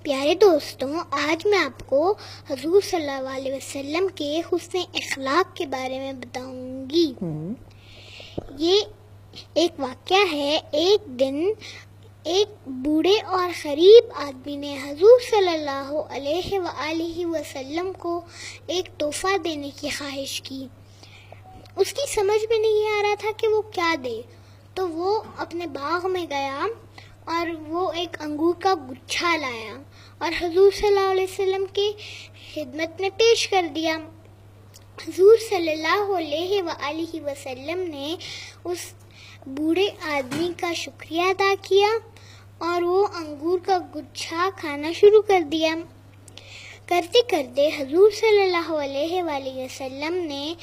پیارے دوستوں، آج میں آپ کو حضور صلی اللہ علیہ وسلم کے حسن اخلاق کے بارے میں بتاؤں گی۔ یہ ایک واقعہ ہے۔ ایک دن ایک بوڑھے اور غریب آدمی نے حضور صلی اللہ علیہ وآلہ وسلم کو ایک تحفہ دینے کی خواہش کی۔ اس کی سمجھ میں نہیں آ رہا تھا کہ وہ کیا دے، تو وہ اپنے باغ میں گیا اور وہ ایک انگور کا گچھا لایا اور حضور صلی اللہ علیہ وسلم کی خدمت میں پیش کر دیا۔ حضور صلی اللہ علیہ وآلہ وسلم نے اس بوڑھے آدمی کا شکریہ ادا کیا اور وہ انگور کا گچھا کھانا شروع کر دیا۔ کرتے کرتے حضور صلی اللہ علیہ وآلہ وسلم نے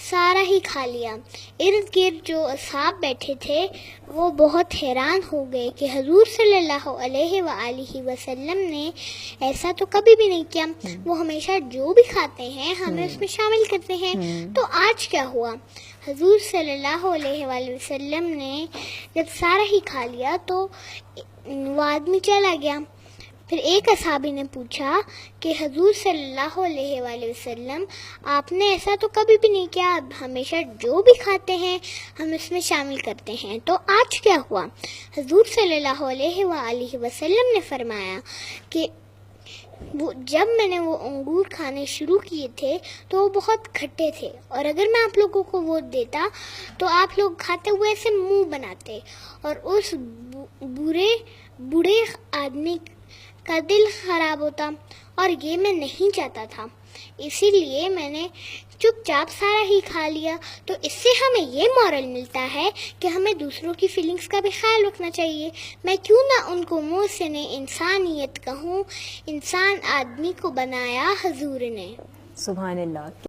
سارا ہی کھا لیا۔ ارد گرد جو اصحاب بیٹھے تھے وہ بہت حیران ہو گئے کہ حضور صلی اللہ علیہ وآلہ وسلم نے ایسا تو کبھی بھی نہیں کیا۔ وہ ہمیشہ جو بھی کھاتے ہیں ہمیں اس میں شامل کرتے ہیں، تو آج کیا ہوا؟ حضور صلی اللہ علیہ وآلہ وسلم نے جب سارا ہی کھا لیا تو وہ آدمی چلا گیا۔ پھر ایک اصحابی نے پوچھا کہ حضور صلی اللہ علیہ وآلہ وسلم، آپ نے ایسا تو کبھی بھی نہیں کیا، آپ ہمیشہ جو بھی کھاتے ہیں ہم اس میں شامل کرتے ہیں، تو آج کیا ہوا؟ حضور صلی اللہ علیہ وآلہ وسلم نے فرمایا کہ جب میں نے وہ انگور کھانے شروع کیے تھے تو وہ بہت کھٹے تھے، اور اگر میں آپ لوگوں کو وہ دیتا تو آپ لوگ کھاتے ہوئے ایسے منہ بناتے، اور اس بوڑھے آدمی کا دل خراب ہوتا، اور یہ میں نہیں چاہتا تھا، اسی لیے میں نے چپ چاپ سارا ہی کھا لیا۔ تو اس سے ہمیں یہ مورل ملتا ہے کہ ہمیں دوسروں کی فیلنگز کا بھی خیال رکھنا چاہیے۔ میں کیوں نہ ان کو محسن انسانیت کہوں، انسان آدمی کو بنایا حضور نے۔ سبحان اللہ۔